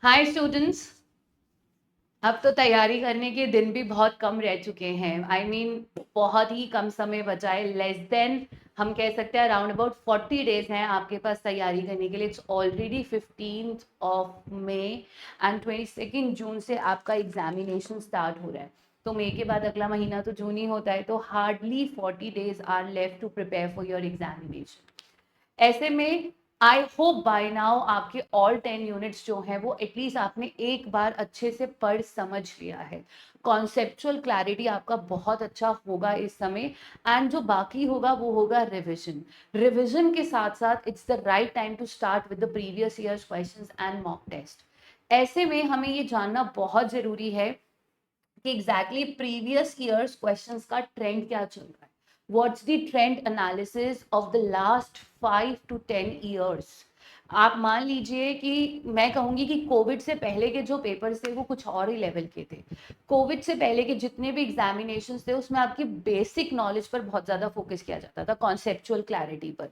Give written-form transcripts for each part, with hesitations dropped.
Hi students. अब तो तैयारी करने के दिन भी बहुत कम रह चुके हैं। बहुत ही कम समय बचा है। लेस देन हम कह सकते हैं अराउंड अबाउट 40 डेज हैं आपके पास तैयारी करने के लिए। इट्स ऑलरेडी 15 मई एंड 22 जून से आपका एग्जामिनेशन स्टार्ट हो रहा है। तो मई के बाद अगला महीना तो जून ही होता है, तो hardly 40 days are left to prepare for your examination. ऐसे में आई होप बाय नाउ आपके ऑल 10 यूनिट्स जो हैं वो एटलीस्ट आपने एक बार अच्छे से पढ़ समझ लिया है। कॉन्सेप्चुअल क्लैरिटी आपका बहुत अच्छा होगा इस समय। एंड जो बाकी होगा वो होगा रिविजन। रिविजन के साथ साथ it's the right time to start with the previous years questions and mock test. ऐसे में हमें ये जानना बहुत जरूरी है कि एग्जैक्टली प्रीवियस ईयर्स क्वेश्चंस का ट्रेंड क्या चल रहा है। What's the trend analysis of the last 5 to 10 years। आप मान लीजिए कि मैं कहूंगी कि कोविड से पहले के जो पेपर्स थे वो कुछ और ही लेवल के थे। कोविड से पहले के जितने भी एग्जामिनेशंस थे उसमें आपकी बेसिक नॉलेज पर बहुत ज्यादा फोकस किया जाता था, कॉन्सेप्चुअल क्लैरिटी पर।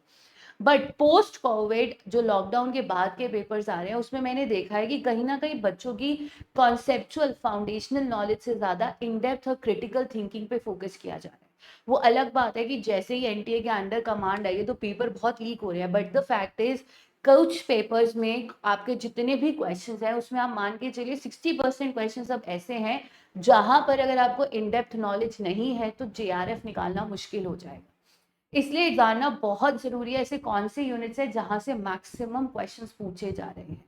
बट पोस्ट कोविड जो लॉकडाउन के बाद के पेपर्स आ रहे हैं उसमें मैंने देखा है कि कहीं ना कहीं बच्चों की कॉन्सेप्चुअल फाउंडेशनल नॉलेज से ज्यादा इन डेप्थ और क्रिटिकल थिंकिंग पे फोकस किया जा रहा है। वो अलग बात है कि जैसे ही एनटीए के अंडर कमांड आई है तो पेपर बहुत लीक हो रहे हैं, बट द फैक्ट इज कुछ पेपर्स में आपके जितने भी क्वेश्चंस हैं उसमें आप मान के चलिए 60% क्वेश्चंस अब ऐसे हैं जहां पर अगर आपको इन डेप्थ नॉलेज नहीं है तो जेआरएफ निकालना मुश्किल हो जाएगा। इसलिए जानना बहुत जरूरी है ऐसे कौन से यूनिट्स है जहां से मैक्सिमम क्वेश्चंस पूछे जा रहे हैं।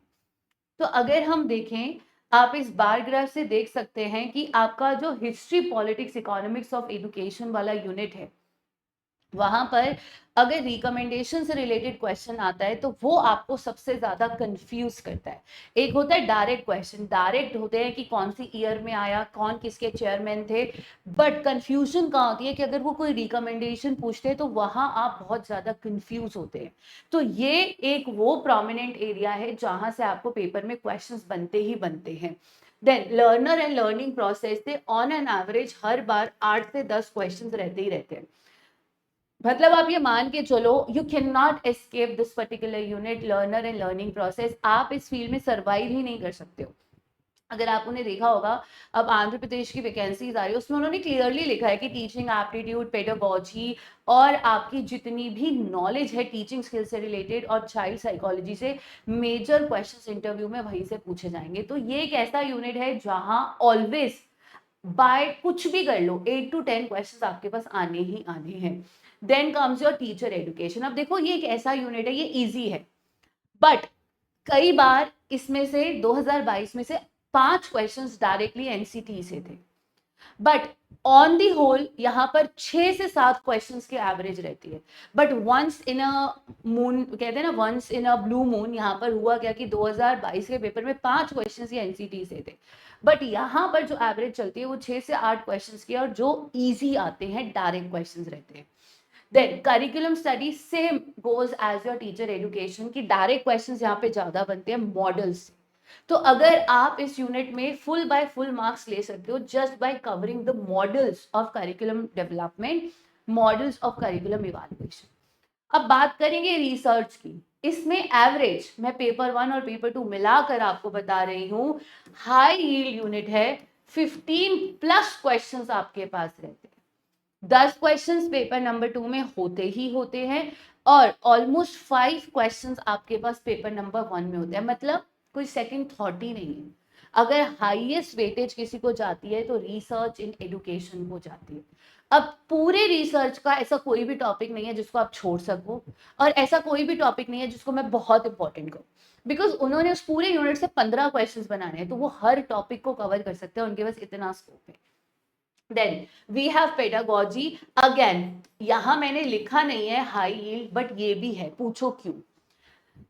तो अगर हम देखें, आप इस बार ग्राफ से देख सकते हैं कि आपका जो history politics economics of education वाला यूनिट है वहां पर अगर रिकमेंडेशन से रिलेटेड क्वेश्चन आता है तो वो आपको सबसे ज्यादा कंफ्यूज करता है। एक होता है डायरेक्ट क्वेश्चन, डायरेक्ट होते हैं कि कौन सी ईयर में आया, कौन किसके चेयरमैन थे। बट कंफ्यूजन कहाँ होती है कि अगर वो कोई रिकमेंडेशन पूछते हैं तो वहां आप बहुत ज्यादा कंफ्यूज होते हैं। तो ये एक वो प्रोमिनेंट एरिया है जहां से आपको पेपर में क्वेश्चंस बनते ही बनते हैं। Then learner and learning process से ऑन एन एवरेज हर बार 8 से 10 क्वेश्चंस रहते ही रहते हैं। मतलब आप ये मान के चलो you can not escape this particular unit learner and learning process. आप इस फील्ड में सर्वाइव ही नहीं कर सकते हो। अगर आपने देखा होगा, अब आंध्र प्रदेश की वैकेंसीज आ रही है उसमें उन्होंने क्लियरली लिखा है कि टीचिंग एप्टीट्यूड, पेडागोजी और आपकी जितनी भी नॉलेज है टीचिंग स्किल से रिलेटेड और चाइल्ड साइकोलॉजी से मेजर क्वेश्चंस इंटरव्यू में वहीं से पूछे जाएंगे। तो ये एक ऐसा यूनिट है जहां ऑलवेज बाय कुछ भी कर लो 8 to 10 क्वेश्चंस आपके पास आने ही आने हैं। Then comes your teacher education. अब देखो ये एक ऐसा यूनिट है, ये इजी है, बट कई बार इसमें से 2022 में से 5 क्वेश्चंस डायरेक्टली एनसीटी से थे। बट ऑन दी होल यहाँ पर 6 से 7 क्वेश्चंस की एवरेज रहती है। But once in a moon, कहते हैं ना once in a blue moon, यहाँ पर हुआ क्या कि 2022 के पेपर में 5 क्वेश्चंस ही एनसीटी से थे। बट यहाँ पर जो एवरेज चलती है वो 6 से 8 क्वेश्चंस की, और जो इजी आते हैं डायरेक्ट क्वेश्चंस रहते हैं। Then curriculum study same goes as your teacher education की डायरेक्ट क्वेश्चंस यहाँ पे ज्यादा बनते हैं मॉडल्स से। तो अगर आप इस यूनिट में फुल बाय फुल मार्क्स ले सकते हो just by covering the models of curriculum development, models of curriculum evaluation. अब बात करेंगे रिसर्च की। इसमें एवरेज मैं पेपर 1 और पेपर 2 मिलाकर आपको बता रही हूँ, हाई यील्ड यूनिट है। 15+ क्वेश्चंस आपके पास रहते हैं। 10 क्वेश्चंस पेपर नंबर 2 में होते ही होते हैं और ऑलमोस्ट 5 क्वेश्चंस आपके पास पेपर नंबर 1 में होते हैं। मतलब कोई सेकंड थॉट ही नहीं है। अगर हाईएस्ट वेटेज किसी को जाती है तो रिसर्च इन एजुकेशन को जाती है। अब पूरे रिसर्च का ऐसा कोई भी टॉपिक नहीं है जिसको आप छोड़ सको, और ऐसा कोई भी टॉपिक नहीं है जिसको मैं बहुत इंपॉर्टेंट कहूँ, बिकॉज उन्होंने उस पूरे यूनिट से 15 क्वेश्चंस बनाने हैं तो वो हर टॉपिक को कवर कर सकते हैं, उनके पास इतना स्कोप है। Then we have pedagogy. Again यहां मैंने लिखा नहीं है हाई यील्ड, बट ये भी है, पूछो क्यों।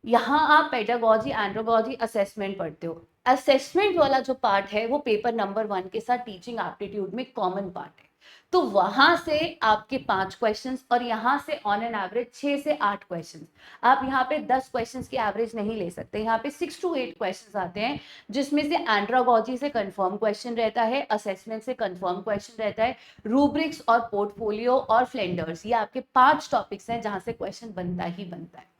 यहाँ आप पेडागोजी, एंड्रोगोजी, असेसमेंट पढ़ते हो। असेसमेंट वाला जो पार्ट है वो पेपर नंबर 1 के साथ टीचिंग एप्टीट्यूड में कॉमन पार्ट है। तो वहां से आपके 5 क्वेश्चंस और यहाँ से ऑन एन एवरेज 6 से 8 क्वेश्चंस। आप यहाँ पे 10 क्वेश्चंस की एवरेज नहीं ले सकते, यहाँ पे 6 to 8 क्वेश्चंस आते हैं, जिसमें से एंड्रोगोजी से कंफर्म क्वेश्चन रहता है, असेसमेंट से कंफर्म क्वेश्चन रहता है, रूब्रिक्स और पोर्टफोलियो और फ्लेंडर्स, ये आपके 5 टॉपिक्स हैं जहां से क्वेश्चन बनता ही बनता है।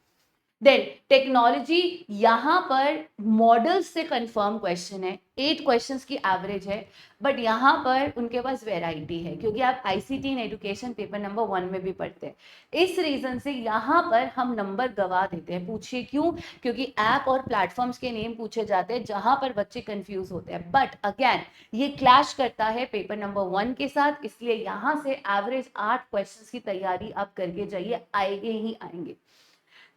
देन टेक्नोलॉजी, यहाँ पर मॉडल्स से कंफर्म क्वेश्चन है, 8 क्वेश्चंस की एवरेज है, बट यहाँ पर उनके पास वेराइटी है, क्योंकि आप ICT in education paper number 1 में भी पढ़ते हैं। इस रीजन से यहाँ पर हम नंबर गवा देते हैं। पूछिए क्यों? क्योंकि ऐप और प्लेटफॉर्म्स के नेम पूछे जाते हैं जहां पर बच्चे कंफ्यूज होते हैं। बट अगेन ये क्लैश करता है पेपर नंबर 1 के साथ, इसलिए यहाँ से एवरेज 8 क्वेश्चंस की तैयारी आप करके जाइए, आएंगे ही आएंगे।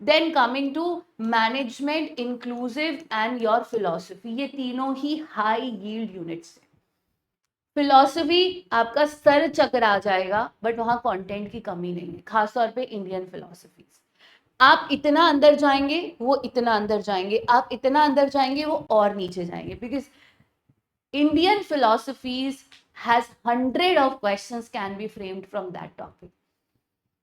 Then coming to management, inclusive and your philosophy, ये तीनों ही हाई यील्ड यूनिट्स है। फिलोसफी आपका सर चकरा जाएगा, बट वहां कंटेंट की कमी नहीं है, खासतौर पे इंडियन फिलोसफी। आप इतना अंदर जाएंगे वो इतना अंदर जाएंगे, आप इतना अंदर जाएंगे वो और नीचे जाएंगे, because Indian philosophies has 100 of questions can be framed from that topic.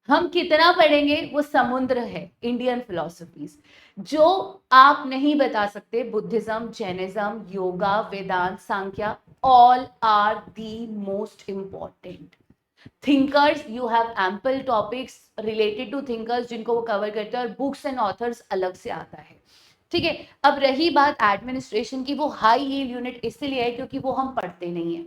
हम कितना पढ़ेंगे वो समुद्र है इंडियन फिलोसफीज, जो आप नहीं बता सकते। Buddhism, Jainism, yoga, Vedanta, Samkhya, all are the most important thinkers. You have ample topics related to thinkers जिनको वो कवर करते हैं, और बुक्स एंड ऑथर्स अलग से आता है। ठीक है, अब रही बात एडमिनिस्ट्रेशन की, वो हाई यील्ड यूनिट इसलिए है क्योंकि वो हम पढ़ते नहीं है,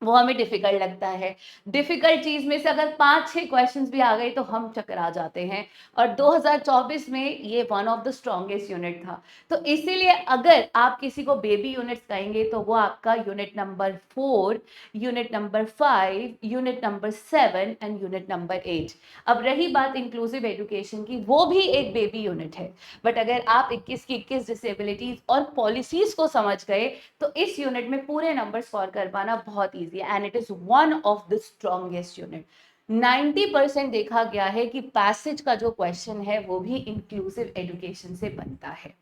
वो हमें डिफिकल्ट लगता है। डिफिकल्ट चीज में से अगर 5-6 क्वेश्चंस भी आ गए तो हम चकरा जाते हैं, और 2024 में ये one of the strongest unit था। तो इसीलिए अगर आप किसी को बेबी यूनिट्स कहेंगे तो वो आपका unit number 4, unit number 5, unit number 7 and unit number 8। अब रही बात इंक्लूसिव एजुकेशन की, वो भी एक बेबी यूनिट है, बट अगर आप 21 की 21 डिसेबिलिटीज और पॉलिसीज को समझ गए तो इस यूनिट में पूरे नंबर स्कोर कर पाना बहुत ईजी है, and it is one of the strongest unit. 90% देखा गया है कि पैसेज का जो क्वेश्चन है वो भी इंक्लूसिव एजुकेशन से बनता है।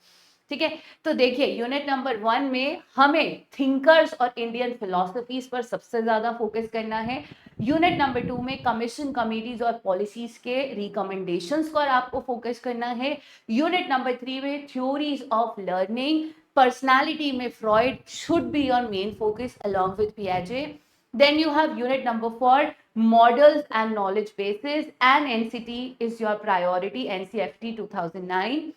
ठीक है, तो देखिए यूनिट नंबर 1 में हमें थिंकर्स और इंडियन फिलोसफीज पर सबसे ज्यादा फोकस करना है। यूनिट नंबर 2 में कमीशन, कमिटीज और पॉलिसीज के रिकमेंडेशंस पर आपको फोकस करना है। यूनिट नंबर 3 में थ्योरीज ऑफ लर्निंग, पर्सनालिटी में Freud should be your main focus along with Piaget. Then you have unit number 4, models and knowledge bases, and NCT is your priority, NCFT 2009.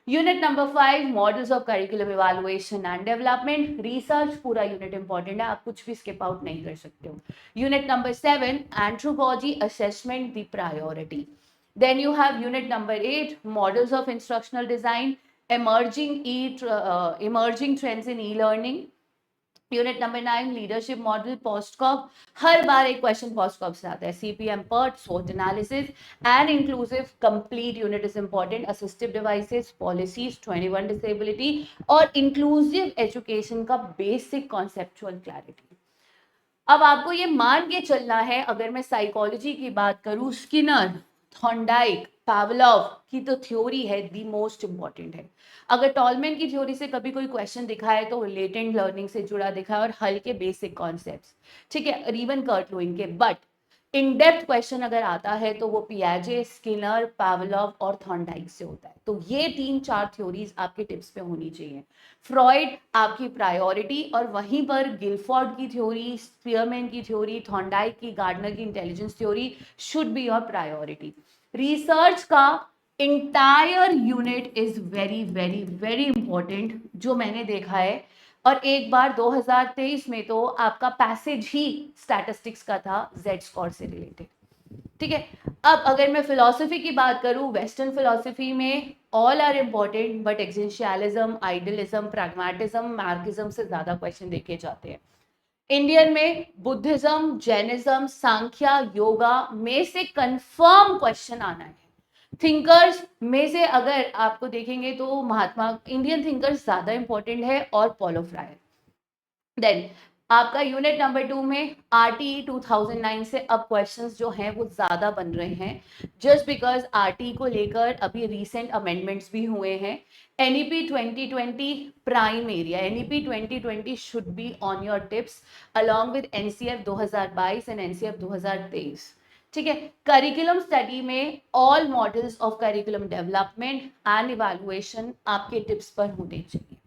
Unit number 5, models of curriculum evaluation and development, research पूरा unit important है, आप कुछ भी skip out नहीं कर सकते हो। Unit number 7, anthropology assessment the priority. Then you have unit number 8, models of instructional design, emerging trends in e-learning. Unit number 9, leadership model, POSDCORB. हर बार एक क्वेश्चन पोस्टकॉप से आता है। सीपीएम पर्ट, सोट analysis and inclusive complete unit is important. Assistive devices, policies, 21 disability और inclusive education का basic conceptual clarity. अब आपको ये मान के चलना है, अगर मैं साइकोलॉजी की बात करूं, स्किनर, थॉर्नडाइक, पावलोव की तो थ्योरी है दी मोस्ट इंपॉर्टेंट है। अगर टॉलमैन की थ्योरी से कभी कोई क्वेश्चन दिखा है तो लेटेंट लर्निंग से जुड़ा दिखा है और हल्के बेसिक कॉन्सेप्ट्स, ठीक है, और इवन कर्ट लुईन के। बट इन डेप्थ क्वेश्चन अगर आता है तो वो पियाजे, स्किनर, पावलोव और थॉर्नडाइक से होता है। तो ये 3-4 थ्योरीज आपके टिप्स पे होनी चाहिए। फ्रॉइड आपकी प्रायोरिटी, और वहीं पर गिलफोर्ड की थ्योरी, स्पीयरमैन की थ्योरी, थॉर्नडाइक की, गार्डनर की intelligence theory should be your priority. Research का entire unit is very very very important, जो मैंने देखा है। और एक बार 2023 में तो आपका पैसेज ही स्टैटिस्टिक्स का था, जेड स्कोर से रिलेटेड। ठीक है, अब अगर मैं फिलोसफी की बात करूं, वेस्टर्न फिलोसफी में all are important, but existentialism, idealism, pragmatism, Marxism से ज्यादा क्वेश्चन देखे जाते हैं। इंडियन में बुद्धिज्म, जैनिज्म, सांख्या, योगा में से कंफर्म क्वेश्चन आना है। थिंकर्स में से अगर आपको देखेंगे तो महात्मा, इंडियन थिंकर्स ज्यादा इंपॉर्टेंट है, और पॉलो फ्रायर। देन आपका यूनिट नंबर 2 में आरटीई 2009 से अब क्वेश्चंस जो हैं वो ज्यादा बन रहे हैं, जस्ट बिकॉज आरटीई को लेकर अभी रीसेंट अमेंडमेंट्स भी हुए हैं। NEP 2020 prime area, NEP 2020 should be on your tips along with NCF 2022 and NCF 2023। ठीक है, करिकुलम स्टडी में all models of curriculum development and evaluation आपके टिप्स पर होने चाहिए।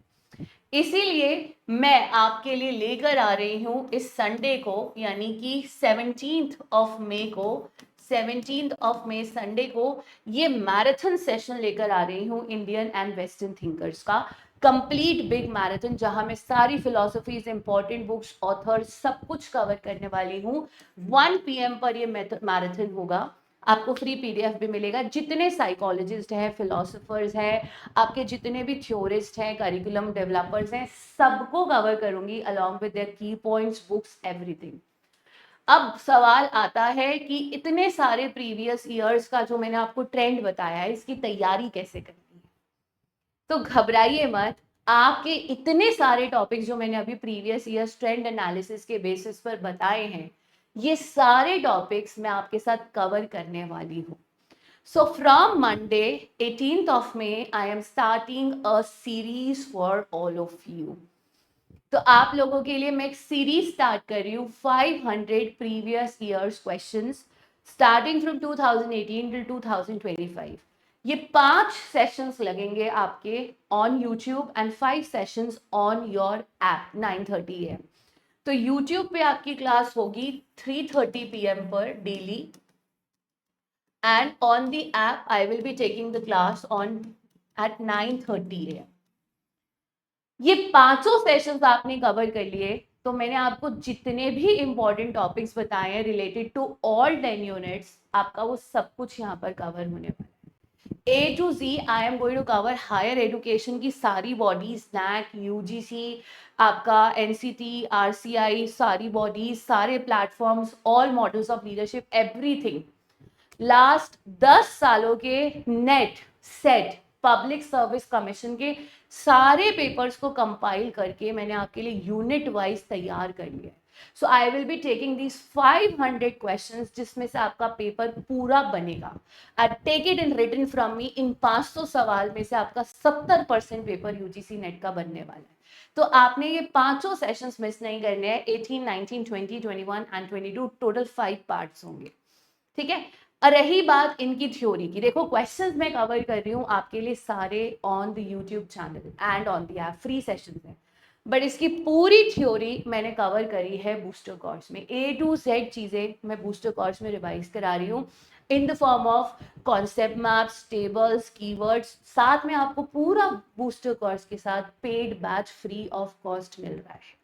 इसीलिए मैं आपके लिए लेकर आ रही हूं इस संडे को, यानी कि 17th of May को, 17th ऑफ मई संडे को ये मैराथन सेशन लेकर आ रही हूँ इंडियन एंड वेस्टर्न थिंकर्स का कंप्लीट बिग मैराथन, जहां मैं सारी फिलोसफीज, इंपॉर्टेंट बुक्स, ऑथर सब कुछ कवर करने वाली हूँ। 1 PM पर ये मैराथन होगा। आपको फ्री PDF भी मिलेगा। जितने साइकोलॉजिस्ट हैं, फिलोसोफर्स हैं, आपके जितने भी थ्योरिस्ट हैं, करिकुलम डेवलपर्स हैं, सबको कवर करूंगी अलॉन्ग विद देयर की पॉइंट्स, बुक्स, एवरीथिंग। अब सवाल आता है कि इतने सारे प्रीवियस ईयर्स का जो मैंने आपको ट्रेंड बताया है, इसकी तैयारी कैसे करनी है। तो घबराइए मत, आपके इतने सारे टॉपिक्स जो मैंने अभी प्रीवियस ईयर्स ट्रेंड एनालिसिस के बेसिस पर बताए हैं, ये सारे टॉपिक्स मैं आपके साथ कवर करने वाली हूँ। So from Monday, 18th of May, I am starting a series for all of you. तो आप लोगों के लिए मैं एक सीरीज स्टार्ट कर रही हूँ 500 previous years questions starting from 2018 till 2025। ये 5 सेशंस लगेंगे आपके on YouTube and 5 sessions on your app 9:30 AM। तो यूट्यूब पे आपकी क्लास होगी 3:30 PM पर daily, and on the app I will be taking the class on at 9:30 AM। ये पांचों सेशंस आपने कवर कर लिए, तो मैंने आपको जितने भी इंपॉर्टेंट टॉपिक्स बताए हैं रिलेटेड टू ऑल 10 यूनिट्स, आपका वो सब कुछ यहाँ पर कवर होने वाला है। A to Z I am going to cover higher education की सारी बॉडीज, NAC, UGC, आपका NCT, RCI, सारी बॉडीज, सारे platforms, all models of leadership, everything. Last 10 सालों के NET SET public service commission के सारे पेपर्स को कंपाइल करके मैंने आपके लिए यूनिट वाइज तैयार कर लिया है। So I will be taking these 500 questions, जिसमें से आपका पेपर पूरा बनेगा। I take it in written from me. इन 500 सवाल में से आपका 70% पेपर UGC नेट का बनने वाला है। तो आपने ये पांचों सेशंस मिस नहीं करने हैं। 18, 19, 20, 21 एंड 22 टोटल 5 पार्ट्स होंगे, ठीक है। रही बात इनकी थ्योरी की, देखो क्वेश्चंस मैं कवर कर रही हूँ आपके लिए सारे on the YouTube channel and on the app, free sessions हैं। बट इसकी पूरी थ्योरी मैंने कवर करी है बूस्टर कोर्स में। A to Z चीजें मैं बूस्टर कोर्स में रिवाइज करा रही हूँ in the form of concept maps, tables, keywords. साथ में आपको पूरा बूस्टर कोर्स के साथ paid batch free of cost मिल रहा है,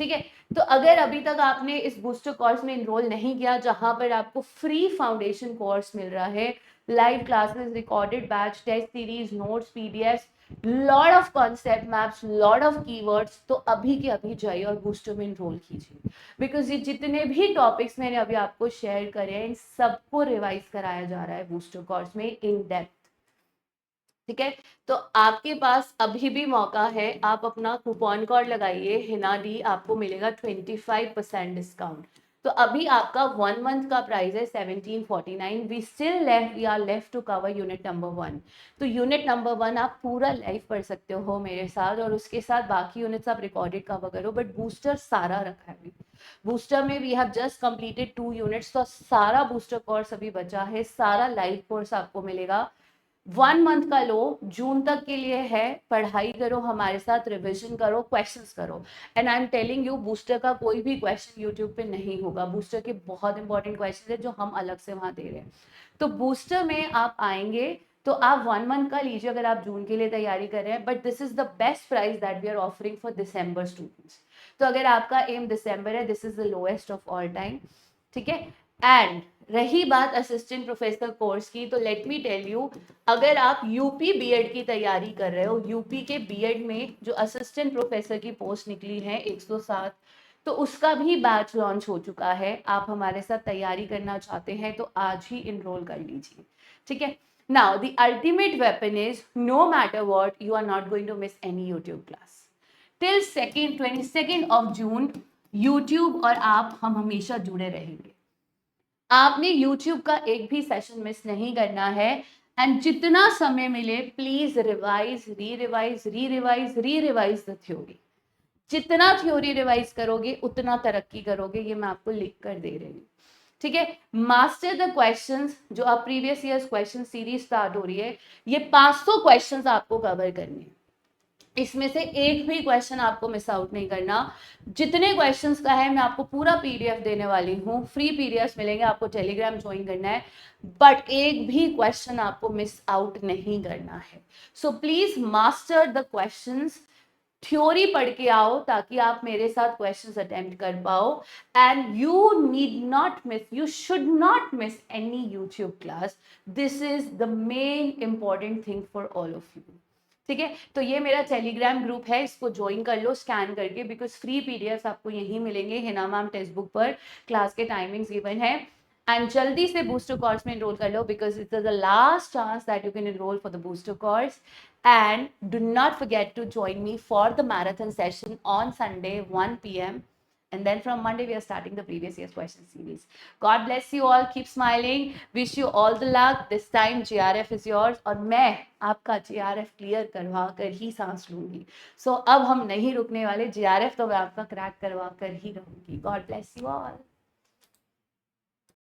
ठीक है। तो अगर अभी तक आपने इस बूस्टर कोर्स में इनरोल नहीं किया, जहां पर आपको फ्री फाउंडेशन कोर्स मिल रहा है, live classes, recorded batch, test series, notes, PDFs, lot of concept maps, lot of keywords, तो अभी के अभी जाइए और बूस्टर में इनरोल कीजिए। बिकॉज ये जितने भी टॉपिक्स मैंने अभी आपको शेयर करे हैं, इन सबको रिवाइज कराया जा रहा है बूस्टर कोर्स में इन डेप्थ, ठीक है। तो आपके पास अभी भी मौका है, आप अपना कूपन कोड लगाइए हिना डी, आपको मिलेगा 25% डिस्काउंट। तो अभी आपका 1 मंथ का प्राइस है 1749। We are left to cover unit number 1। तो यूनिट नंबर 1 आप पूरा लाइव पढ़ सकते हो मेरे साथ, और उसके साथ बाकी यूनिट्स आप रिकॉर्डेड कवर करो। बट बूस्टर सारा रखा है, बूस्टर में we have just completed 2 units, तो सारा बूस्टर कोर्स अभी बचा है, सारा लाइव कोर्स आपको मिलेगा। 1 मंथ का लो, जून तक के लिए है। पढ़ाई करो हमारे साथ, रिविजन करो, क्वेश्चंस करो। And I am telling you, booster का कोई भी क्वेश्चन यूट्यूब पे नहीं होगा। बूस्टर के बहुत इंपॉर्टेंट क्वेश्चन है जो हम अलग से वहां दे रहे हैं। तो बूस्टर में आप आएंगे तो आप 1 मंथ का लीजिए अगर आप जून के लिए तैयारी कर रहे हैं। But this is the best price that we are offering for December students. तो अगर आपका एम दिसंबर है, this is the lowest of all time, ठीक है। एंड रही बात असिस्टेंट प्रोफेसर कोर्स की, तो लेट मी टेल यू, अगर आप यूपी बीएड की तैयारी कर रहे हो, यूपी के बीएड में जो असिस्टेंट प्रोफेसर की पोस्ट निकली है 107, तो उसका भी बैच लॉन्च हो चुका है। आप हमारे साथ तैयारी करना चाहते हैं तो आज ही इनरोल कर लीजिए, ठीक है। Now the ultimate weapon is, no matter what, you are not going to miss any YouTube class till 22 of June. YouTube और आप, हम हमेशा जुड़े रहेंगे। आपने YouTube का एक भी सेशन मिस नहीं करना है। एंड जितना समय मिले प्लीज रिवाइज, री रिवाइज द थ्योरी। जितना थ्योरी रिवाइज करोगे उतना तरक्की करोगे, ये मैं आपको लिख कर दे रही हूँ, ठीक है। मास्टर द क्वेश्चंस, जो आप previous years question series start हो रही है, ये 500 क्वेश्चंस आपको कवर करने हैं। इसमें से एक भी क्वेश्चन आपको मिस आउट नहीं करना। जितने क्वेश्चंस का है मैं आपको पूरा पीडीएफ देने वाली हूँ, फ्री पीडीएफ मिलेंगे, आपको टेलीग्राम ज्वाइन करना है, बट एक भी क्वेश्चन आपको मिस आउट नहीं करना है। So please master the questions, theory पढ़ के आओ ताकि आप मेरे साथ क्वेश्चंस अटेम्प्ट कर पाओ। And you need not miss, you should not miss any YouTube class. This is the main important thing for all of you. ठीक है, तो ये मेरा टेलीग्राम ग्रुप है, इसको ज्वाइन कर लो स्कैन करके, बिकॉज फ्री पीडीएफ आपको यहीं मिलेंगे, हिना मैम टेक्स्ट बुक पर, क्लास के टाइमिंग्स गिवन है। एंड जल्दी से बूस्टर कोर्स में एनरोल कर लो, because it's the last chance that you can enroll for the booster course. And do not forget to join me for the marathon session on Sunday 1 p.m. And then from Monday we are starting the previous year's question series. God bless you all, keep smiling, wish you all the luck. This time GRF is yours और मैं आपका GRF clear करवा कर ही सांस लूंगी। So अब हम नहीं रुकने वाले, GRF तो मैं आपका क्रैक करवा कर ही रहूंगी। God bless you all.